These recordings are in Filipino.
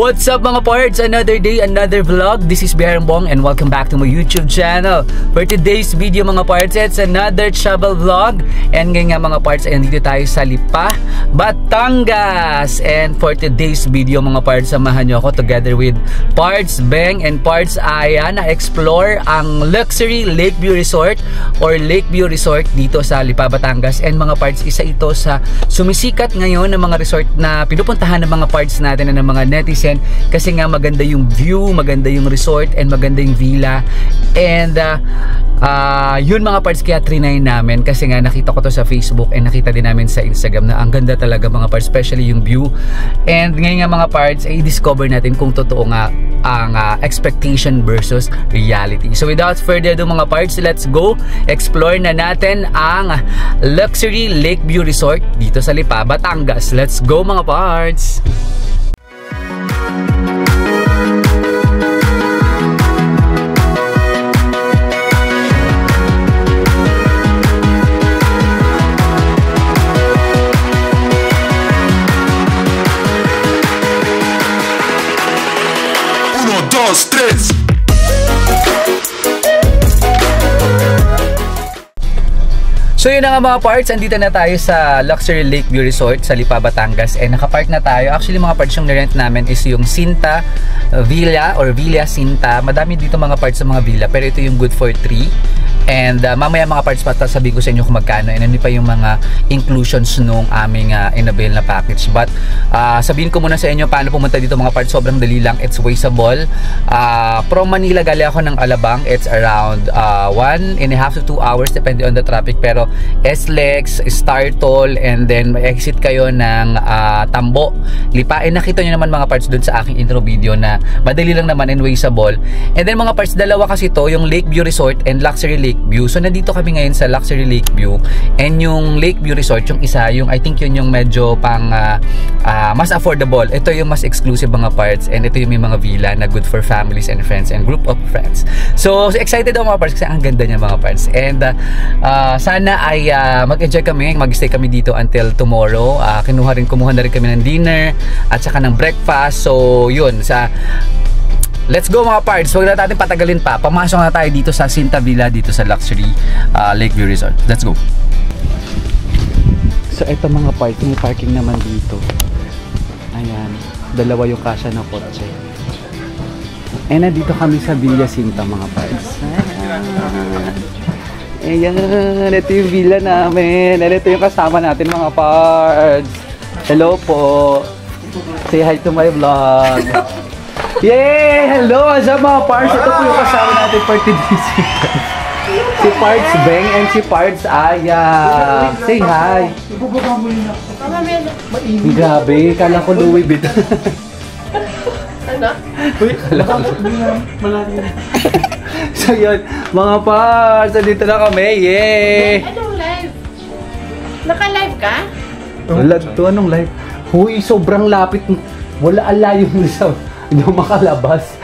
What's up mga parts? Another day, another vlog. This is Bong and welcome back to my YouTube channel. For today's video mga parts, it's another travel vlog. And ngayon nga mga parts, ay nandito tayo sa Lipa, Batangas. And for today's video mga parts, samahan nyo ako together with Parts Beng and Parts Aya na explore ang luxury Lakeview Resort or Lakeview Resort dito sa Lipa, Batangas. And mga parts, isa ito sa sumisikat ngayon ng mga resort na pinupuntahan ng mga parts natin and ng mga netizen kasi nga maganda yung view, maganda yung resort and maganda yung villa. And yun mga parts, kaya trinay namin kasi nga nakita ko to sa Facebook and nakita din namin sa Instagram na ang ganda talaga mga parts, especially yung view. And ngayon nga mga parts ay discover natin kung totoo nga ang expectation versus reality. So without further ado mga parts, let's go explore na natin ang luxury Lakeview Resort dito sa Lipa, Batangas. Let's go mga parts! So yun na nga mga parts, andito na tayo sa Luxury Lakeview Resort sa Lipa, Batangas. And nakapark na tayo. Actually mga parts, yung nirent namin is yung Sinta Villa or Villa Sinta. Madami dito mga parts sa mga villa, pero ito yung good for 3. And mamaya mga parts, sabihin ko sa inyo kung magkano and ano pa yung mga inclusions nung aming in-avail na package. But sabihin ko muna sa inyo paano pumunta dito mga parts. Sobrang dali lang, it's wasteable. From Manila galing ako ng Alabang, it's around 1.5 to 2 hours depende on the traffic. Pero SLEX, Star Toll, and then may exit kayo ng Tambo, Lipa. And nakita nyo naman mga parts dun sa aking intro video na madali lang naman and wasteable. And then mga parts, dalawa kasi to, yung Lakeview Resort and Luxury Lakeview. So nandito kami ngayon sa Luxury Lakeview, and yung Lakeview Resort yung isa, yung I think yun yung medyo pang mas affordable. Ito yung mas exclusive mga parts, and ito yung may mga villa na good for families and friends and group of friends. So excited ako mga parts kasi ang ganda niya mga parts. And sana ay mag-enjoy kami, mag-stay kami dito until tomorrow. Kumuha na rin kami ng dinner at saka ng breakfast. So yun, let's go mga parts. Huwag na natin patagalin pa. Pamasok na tayo dito sa Sinta Villa, dito sa Luxury Lakeview Resort. Let's go. So ito mga parts, may parking naman dito. Ayan, dalawa yung kasya ng kotse. And nandito kami sa Villa Sinta mga parts. Ayan, ito yung villa namin. And ito yung kasama natin mga parts. Hello po. Say hi to my vlog. Yay! Hello! Sa mga parts, ito po yung kasama natin for today's video. Si Parts Beng and si Parts Aya. Say hi! Grabe, kala ko Louis Vuitton. Ano? Kala ko So yun, mga parts, dito na kami. Yay! Anong live? Naka-live ka? Anong live? Huy, sobrang lapit. Wala alayo mo sa... Hindi mo makalabas.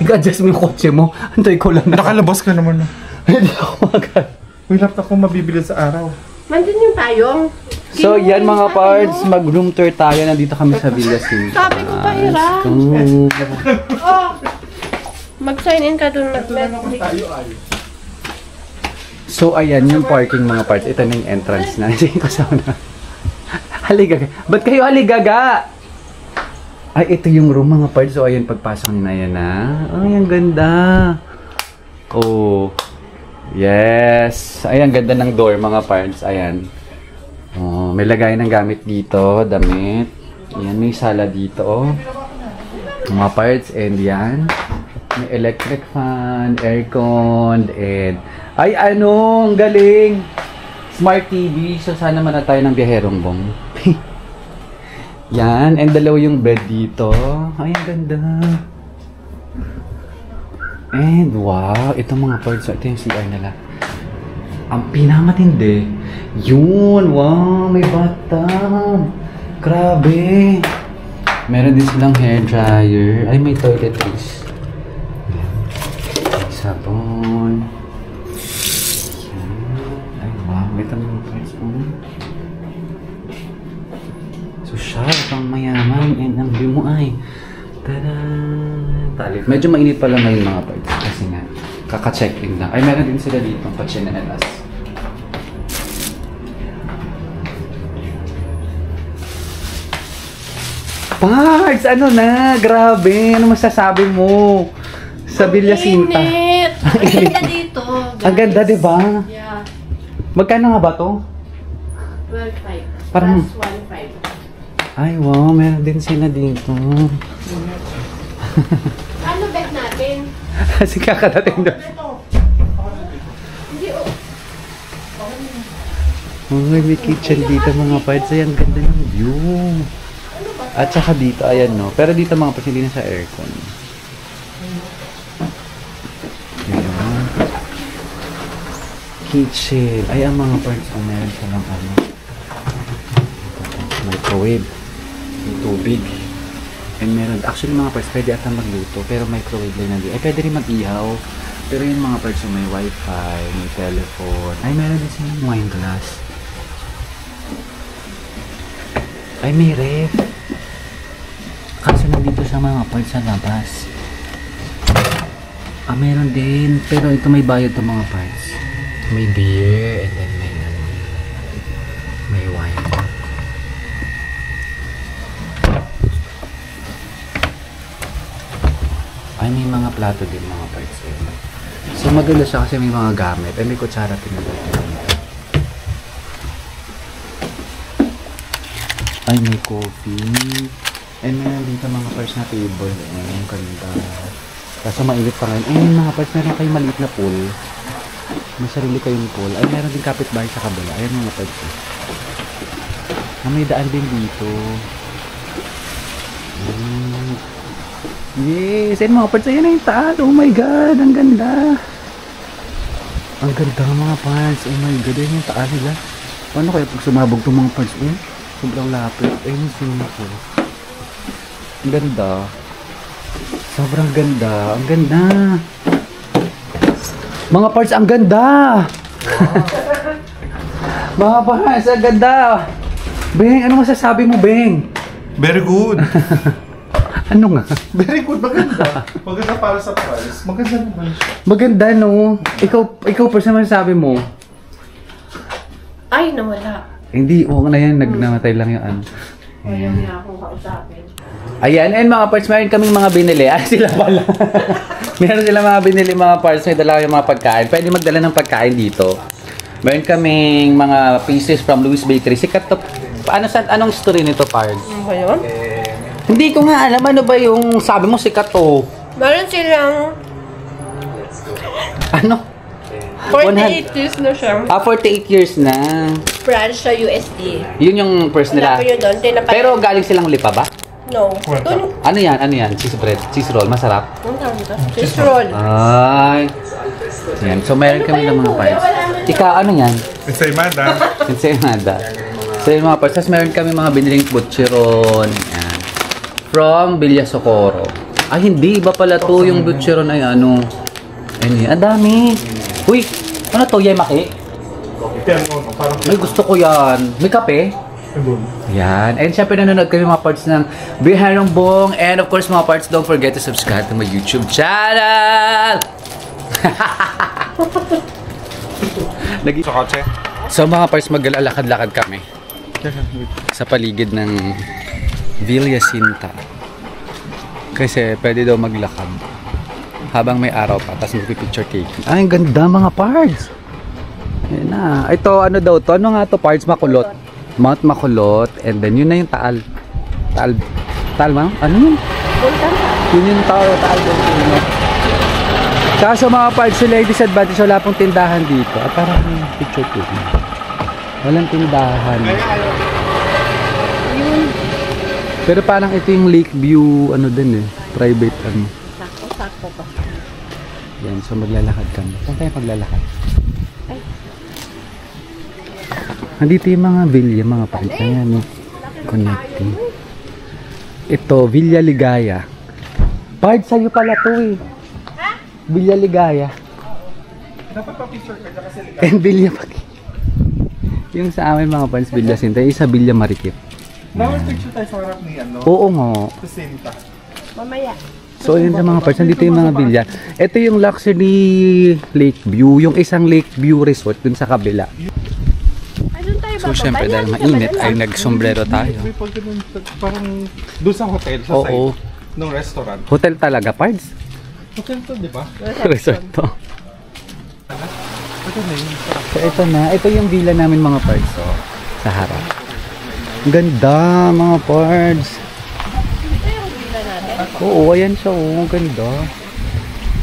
I-adjust mo yung kotse mo. Antay ko lang na. Nakalabas ka naman. Hindi ako magal. May laptop ko mabibili sa araw. Nandun yung payong. So yan mga parts, mag-room tour tayo. Nandito kami sa Villa Sinta. Sabi ko pa, Ira. Oh, mag-sign in ka dun. So ayan yung parking mga parts. Ito na yung entrance na. Hindi ko kasama. Haligaga. Ba't kayo haligaga? Ay, ito yung room mga parts. So, ayan, pagpasok nyo na yan, ha? Ay, ang ganda. Oh. Yes. Ayan, ganda ng door, mga parts. Ayan. Oh, may lagay ng gamit dito. Damit. Ayan, may sala dito, oh. Mga parts. And yan. May electric fan, aircon, and... Ay, ano? Ang galing. Smart TV. So, sana man na tayo ng biyaherong bong. Yan, and dalawa yung bed dito. Ay, ang ganda. And wow, ito mga parts. Ito yung CR nila. Ang pinakamatindi. Yun, wow, may bathtub. Grabe. Meron din silang hair dryer. Ay, may toiletries. Sabon. Ay, wow, ito mga parts. So, siya, pang mayaman. And ang view mo ay Talit. Medyo mainit pa lang ngayon mga parts. Kasi nga, kaka-check-in lang. Ay, meron din sila dito. Pachinelas. Parts! Ano na? Grabe! Ano masasabi mo? Sa Villa Sinta. Init! Ang ganda dito. Guys. Ang ganda, diba? Yeah. Magkano nga ba to? 12.5. Parang- Plus 1.5. Ay, wow. Meron din sila dito. Ano bed natin? Kasi kakadating doon. Hindi, oh. Oh, may kitchen dito mga parts. Ay, ang ganda ng view. At saka dito, ayan no. Pero dito mga parts, hindi na sa aircon. Ayan. Kitchen. Ay, ang mga parts, oh, meron silang ano. Microwave. May tubig. And meron, actually mga parts, pwede ata magluto. Pero microwave lang na din. Ay, pwede rin mag-ihaw. Pero yung mga parts, may wifi, may telephone. Ay, meron din silang wine glass. Ay, may ref. Kaso nandito sa mga parts sa labas. Ah, meron din. Pero ito may bayad to mga parts. May beer and then may wine. Ay, may mga plato din mga parts. So maganda siya kasi may mga gamit. Ay, may kutsara pinagdito. Ay, may coffee. And meron dito mga parts na table. Ang ganda. Kaso mainit pa ngayon. Ay, mga parts, meron kayong maliit na pool. May sarili kayong pool. Ay, meron din kapitbahay sa kabila. Ayan mga parts. May daan din dito. Yes! And mga parts, ayan na yung taas. Oh my God! Ang ganda! Ang ganda mga parts. Oh my God! Ayan yung taas nila. Paano kaya pag sumabog itong mga parts? Sobrang lapit. Ayun yung swimming pool. Ang ganda. Sobrang ganda. Ang ganda. Mga parts, ang ganda. Mga parts, ang ganda. Beng, ano masasabi mo, Beng? Very good. Ano nga? Very good. Maganda. Maganda para sa price. Maganda naman siya. Maganda, no? Ikaw parts, ano masasabi mo? Ay, nawala. Hindi, oo na yan. Namatay lang yung ano. Ayaw niya akong kausapin. Ayan, and mga parts, meron kaming mga binili. Ay, sila pala. Meron sila mga binili mga parts. May dala yung mga pagkain. Pwede magdala ng pagkain dito. Meron kaming mga pieces from Louis Bakery. Sikat to. Anong story nito, parts? Ano ba yun? Hindi ko nga alam. Ano ba yung sabi mo sikat to? Meron silang Ano? 48 years na siya. 48 years na. Branch sa USD. Yun yung first nila. Wala ko yun doon. Pero galing silang lipa ba? No. Doon. Ano yan? Ano yan? Cheese bread? Cheese roll? Masarap? Anong tawag dito? Cheese roll. Ay. Yan. So, meron kami ng mga parts. Ika, ano yan? Ensaymada. Ensaymada. So, yung mga parts. Tapos, meron kami mga biniling butcheron. Yan. From Villa Socorro. Ay, hindi. Iba pala to. Yung butcheron ay ano. Ayun yan. Ang dami. Uy! Ano to? Yemaki? Parang May gusto ko yan. May kape? Yan. And syempre nanonood kami mga parts ng Biharong Bong. And of course mga parts, don't forget to subscribe to my YouTube channel! sa kotse. So mga parts, maglalakad-lakad kami sa paligid ng Villa Sinta. Kasi pwede daw maglakad habang may araw pa, tapos mag-picture taking. Ay, ang ganda mga parts! Yan na. Ito, ano daw to? Ano nga to parts? Makulot. Mount Makulot. And then, yun na yung Taal. Taal ba? Ano yun? Yun yung Taal Volcano. Saka sa mga parts, sila yung disadvantage. Wala pong tindahan dito. At parang picture taking. Walang tindahan. Pero parang ito yung Lakeview, ano din eh. Private, ano. Sakto pa. Yan, so maglalakad kami. Saan tayo maglalakad? Nandito yung mga villa, mga parents. Ayan, no? Connecting. Ito, Villa Ligaya. Part sa'yo pala to eh. Villa Ligaya. Dapat pa-picture ka kasi And Villa Paki. Yung sa amin mga parents, Villa Sinta. Yung sa Villa Marikit. dapat picture tayo sa harap ni ano. Oo nga. Sa Sinta. Mamaya. So, yun sa mga parts. Nandito yung mga villa. Ito yung luxury lake view. Yung isang lake view resort dun sa kabila. Doon tayo So, syempre, dahil mainit, ay nag-sombrero tayo. May pag ganun, parang doon sa hotel, sa Oo. side ng restaurant. Hotel talaga, parts. Hotel to, di ba? Resort to. Ito na yun. So, ito na. Ito yung villa namin mga parts. So, sa harap. Ang ganda, mga parts. Ito yung villa natin. Oo, ayan siya. Oo, ang ganda.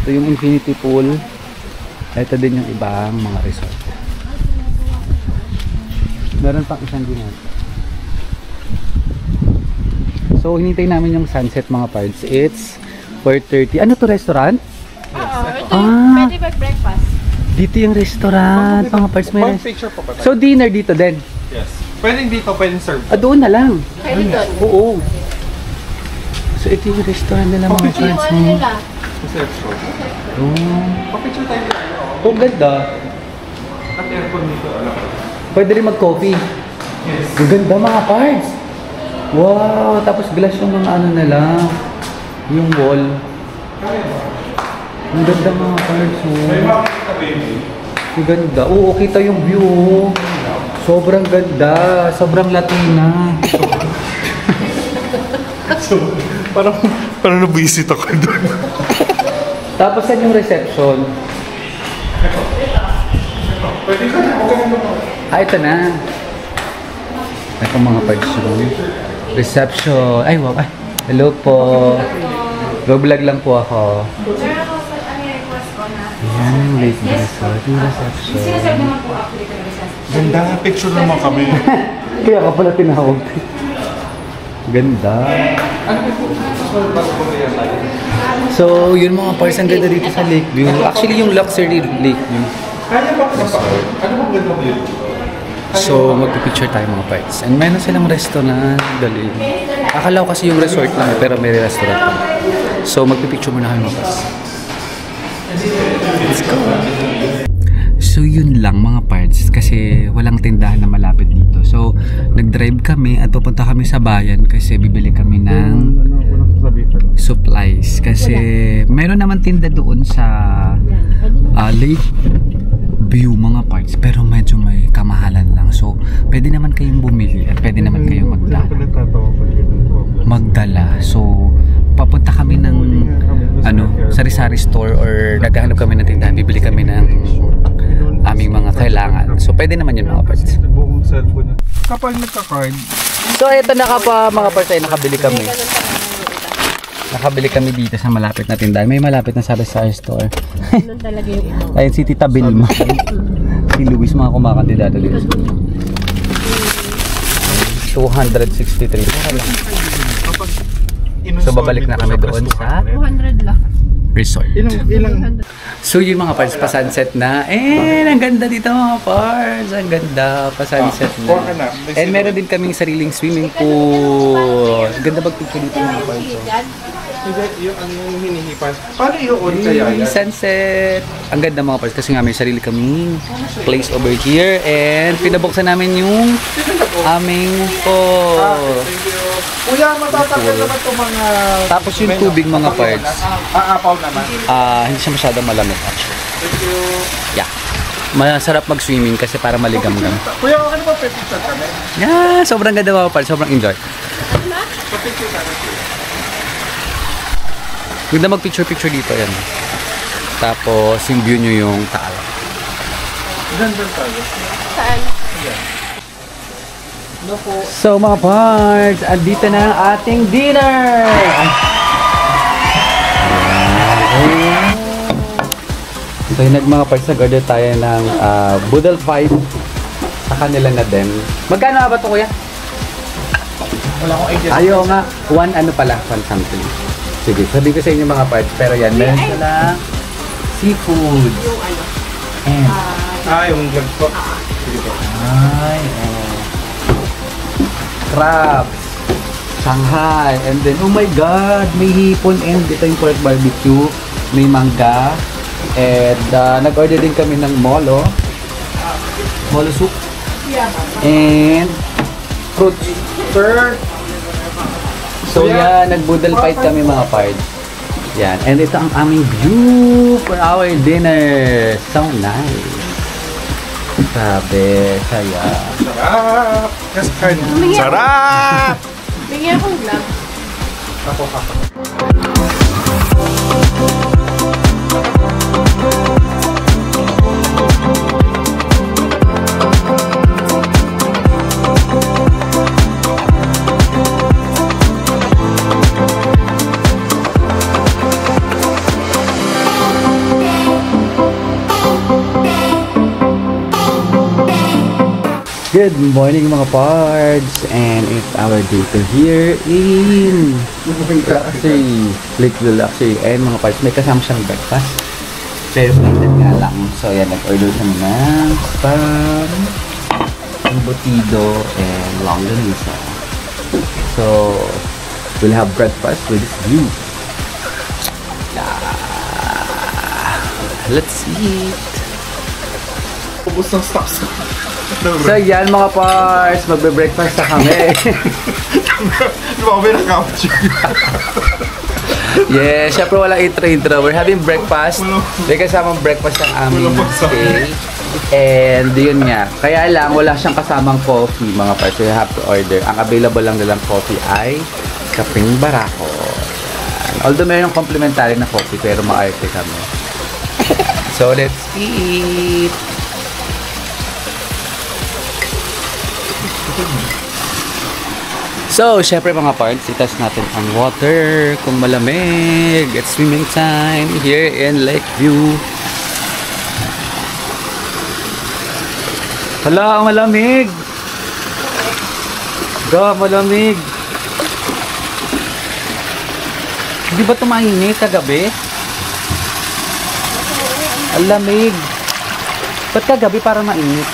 Ito yung infinity pool. Ito din yung ibang mga resort. Meron pang isang ginagawa. So, hinintay namin yung sunset mga parts. It's 4:30. Ano to, restaurant? Oo, ito Ah. yung pwede mag-breakfast. Dito yung restaurant, mga parts. May One picture pa ba tayo? So, dinner dito din? Yes. Pwedeng dito, pwedeng serve. Ah, doon na lang. Pwede doon. Oo. So, ito yung restaurant nila mga Ito yung parts. ano nila. Reception. Oh. Pa-picture tayo dito. Oh, ganda. At aircon dito, alam ko. Pwede rin mag-coffee. Yes. Ang ganda mga parts. Wow. Tapos glass yung mga ano nila. Yung wall. Ang ganda mga parts. May Oh. makikita baby. Ang ganda. Oo, kita yung view. Sobrang ganda. Sobrang Latina. So, parang nabisit ako doon. Tapos yan yung reception. Pwede ka na, okay na. Ah, ito na. Ito mga parts room. Reception. Ay, wow. Ay, hello po. Go-vlog lang po ako. Ayan yung lake resort. Yung reception. Ganda, picture naman kami. Kaya ka pala tinawag. Ganda. So, yun mga parts ang ganda dito sa lake view. Actually, yung luxury lake view. Kaya ba kung ano bang ganda mo yun? So, magpipicture tayo mga parts. And meron silang restaurant. Dali. Akala ko kasi yung resort lang, pero may restaurant pa. So, magpipicture muna kami mga parts. Let's go. So, yun lang mga parts. Kasi walang tindahan na malapit dito. So, nag-drive kami at pupunta kami sa bayan kasi bibili kami ng supplies. Kasi meron naman tinda doon sa lake view mga parts, pero medyo may kamahalan lang. So, pwede naman kayong bumili at pwede naman kayong magdala. So, papunta kami ng sari-sari store or naghahanap kami ng tindahan, bibili kami ng aming mga kailangan. So, pwede naman yun mga parts. Kapag nagka-card, So, ito na pa mga parts ay nakabili kami. Nakabili kami dito sa malapit na tindahan. May malapit na sari-sari store. Doon talaga yung imo. Ayun si Tita Vilma. Si Luis, mga kumakandidato dito. 263. So, babalik na kami doon sa 200 lang. resort. ilang So, yung mga parts, pa-sunset na. Ang ganda dito mga parts. Ang ganda, pa-sunset na. kuha ka na. And meron din kaming sariling swimming pool. Ganda pag-picture dito mga parts. Hindi, yung ano yung hinihipan. Paano i-on kaya yan? Sunset. Ang ganda mga parts kasi nga may sarili kaming place over here. And pinabuksan namin yung aming pool. Thank you. Kuya, matatanggal naman itong mga... Tapos yung tubig mga parts, Aapaw naman. hindi siya masyadong malamig actually. Thank you. Yeah. Masarap mag-swimming kasi para maligam-gam. Kuya, ano ba pipicture kami? Yeah, sobrang ganda mga parts, sobrang enjoy. Papicture kami. Ganda mag-picture-picture dito yan. Tapos yung view nyo yung taal. Ganda tayo. Saan? So mga parts, andito na ang ating dinner! So yun mga parts, nag-order tayo ng Boodle Fight sa kanila na din. Magkano ba ito kuya? Wala akong idea. Ayaw nga, one something. Sige, sabi ko sa inyo mga parts, pero yan, meron sila seafood. And, Yung vlog ko. Sige po. crabs, Shanghai, and then, oh my god, may hipon and ito yung pork barbecue, may mangga, and nag-order din kami ng molo soup, and fruits. Sir, So yan, nag-boodle fight kami mga parts. Yan. And ito ang aming view for our dinner. So nice. Sabi, saya. Sarap! Kasi kain. Sarap! Bigyan akong glove. Ako. Good morning mga pards, and it's our day to here in Luxury Lakeview Luxury. And mga pards, may kasama siyang breakfast pero plated nga lang. So yan, nag-order kami ng spam, embutido, and longanisa. So we'll have breakfast with this view. Let's eat. Ubus ng stocks. So yan mga parts, magbe-breakfast na kami. Di ba may nakapatid? Yeah, syempre walang intro. We're having breakfast. May kasamang breakfast ang aming stay. And yun nga, kaya lang wala siyang kasamang coffee mga parts. So you have to order. Ang available lang nilang coffee ay kapeng barako. Although mayroong complimentary na coffee pero maarte kami. So let's eat. So, syempre mga parts, itas natin ang water kung malamig. It's swimming time here in Lakeview. Hala, malamig! Malamig! Hindi ba tumahinit kagabi? Ang lamig! Ba't kagabi para mainit?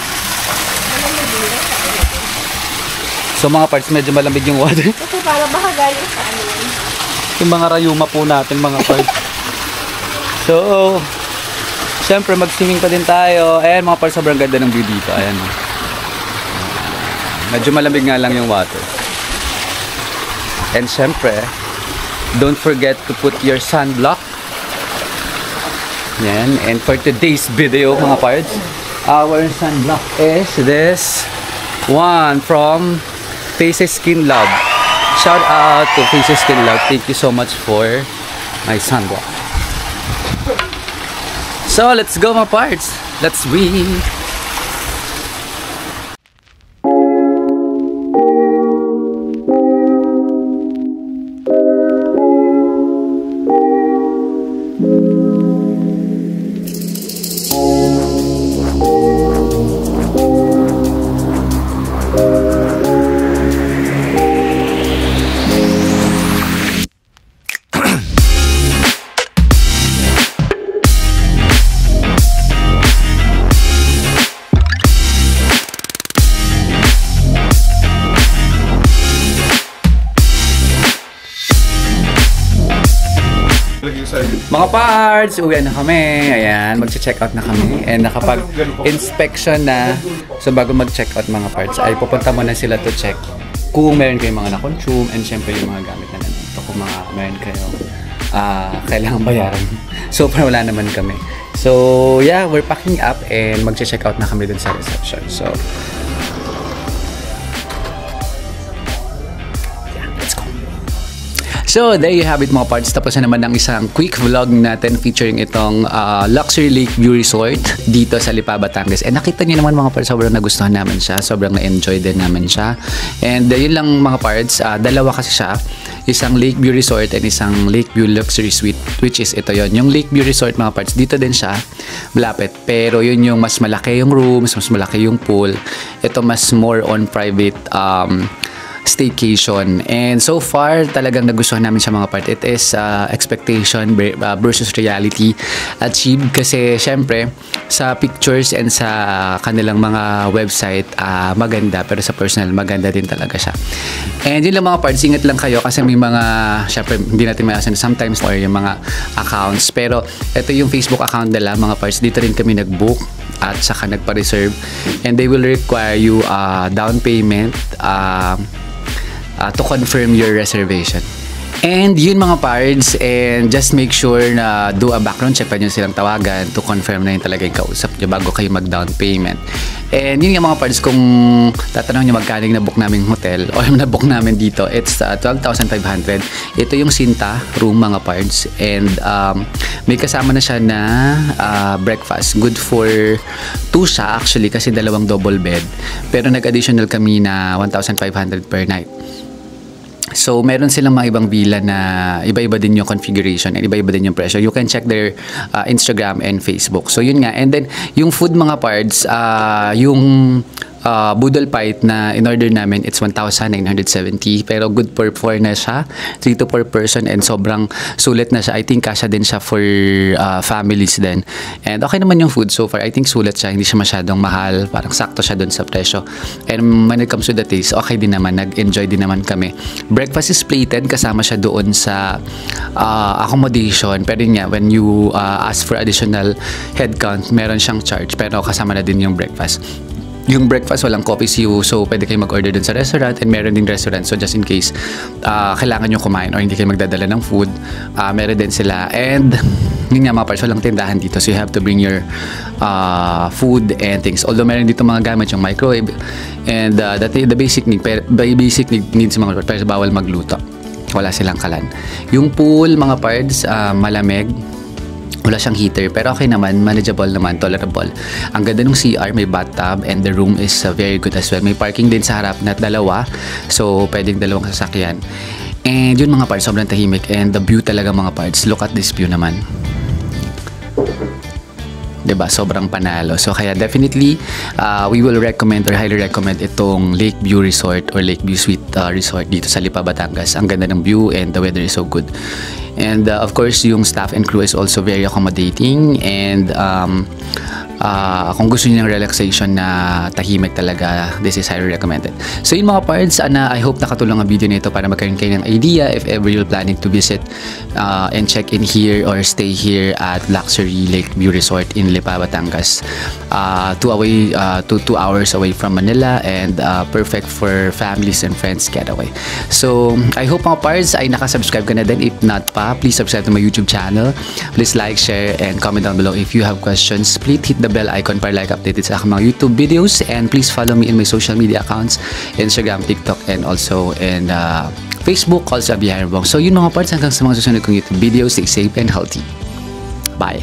So mga parts, medyo malamig yung water. Kasi para baka galing sa ano yun. Yung mga rayuma po natin mga parts. So, syempre mag-swimming pa din tayo. Ayan mga parts, sobrang ganda ng view dito. Ayan. Medyo malamig nga lang yung water. And syempre, don't forget to put your sunblock. Yan. And for today's video mga parts, our sunblock is this one from Faces Skin Love. Shout out to Faces Skin Love. Thank you so much for my sunblock. So let's go my parts. Let's read. Mga parts, uwi na kami. Ayan, mag-check out na kami. And nakapag-inspection na. So bago mag-check out mga parts, ay pupunta muna sila to check kung meron kayong mga na-consume and syempre yung mga gamit na nandito. Kung mga meron kayong kailangan bayaran. So far wala naman kami. So yeah, we're packing up and mag-check out na kami dun sa reception. So so, there you have it mga parts. Tapos na naman ang isang quick vlog natin featuring itong Luxury Lakeview Resort dito sa Lipa, Batangas. And nakita niyo naman mga parts, sobrang nagustuhan namin siya. Sobrang na-enjoy din namin siya. And yun lang mga parts, dalawa kasi siya. Isang Lakeview Resort and isang Lakeview Luxury Suite, which is ito yon. Yung Lakeview Resort mga parts, dito din siya, malapit. Pero yun yung mas malaki yung rooms, mas malaki yung pool. Ito mas more on private staycation. And so far, talagang nagustuhan namin sa mga part. It is expectation versus reality achieved. Kasi syempre, sa pictures and sa kanilang mga website, maganda. Pero sa personal, maganda din talaga siya. And yun lang mga parts, ingat lang kayo kasi may mga, syempre, hindi natin mayasan sometimes or yung mga accounts. Pero ito yung Facebook account nila, mga parts. Dito rin kami nag-book at saka nagpa-reserve. And they will require you down payment, to confirm your reservation. And yun mga pards, and just make sure na do a background check, pa nyo silang tawagan to confirm na yun talaga yung kausap nyo bago kayo mag-down payment. And yun nga mga pards, kung tatanong nyo magkano yung nabook namin hotel or nabook namin dito, it's 12,500. Ito yung Sinta room mga pards, and may kasama na siya na breakfast. Good for 2 siya actually kasi dalawang double bed, pero nag-additional kami na 1,500 per night. So, meron silang mga ibang villa na iba-iba din yung configuration and iba-iba din yung presyo. You can check their Instagram and Facebook. So, yun nga. And then, yung food mga pards, yung Boodle Pie na in-order namin, it's 1,970. Pero good for 4 na siya. 3 to 4 person and sobrang sulit na siya. I think kasya din siya for families din. And okay naman yung food so far. I think sulit siya. Hindi siya masyadong mahal. Parang sakto siya dun sa presyo. And when it comes to the taste, okay din naman. Nag-enjoy din naman kami. Breakfast is plated. Kasama siya doon sa accommodation. Pero yun nga, when you ask for additional head count, meron siyang charge. Pero kasama na din yung breakfast. Yung breakfast, walang coffee CU, so pwede kayo mag-order dun sa restaurant, and meron ding restaurant, so just in case kailangan nyo kumain or hindi kayo magdadala ng food, meron din sila. And yun nga mga parts, walang tindahan dito, so you have to bring your food and things. Although meron dito mga gamit, yung microwave and the basic needs mga parts, pero bawal magluto, wala silang kalan. Yung pool mga parts, malamig, wala siyang heater, pero okay naman, manageable naman, tolerable. Ang ganda ng CR, may bathtub, and the room is very good as well. May parking din sa harap na 2, so pwedeng 2 sasakyan. And yun mga parts, sobrang tahimik, and the view talaga mga parts. Look at this view naman. Diba? Sobrang panalo. So kaya definitely we will recommend or highly recommend itong Lakeview Resort or Lakeview Suite Resort dito sa Lipa, Batangas. Ang ganda ng view and the weather is so good. And of course, yung staff and crew is also very accommodating, and kung gusto niyo ng relaxation na tahimik talaga, this is highly recommended. So yun mga pards, I hope nakatulong ang video nito para magkaroon kayo ng idea if ever you're planning to visit and check in here or stay here at Luxury Lakeview Resort in Lipa, Batangas. 2 hours away from Manila, and perfect for families and friends getaway. So I hope mga pards ay nakasubscribe ka na din. If not pa, please subscribe to my YouTube channel. Please like, share, and comment down below if you have questions. Please hit the bell icon para like updated sa aking mga YouTube videos, and please follow me in my social media accounts, Instagram, TikTok, and also in Facebook, also Abby Hairbong. So yun mga parts, hanggang sa mga susunod kong YouTube videos, stay safe and healthy. Bye!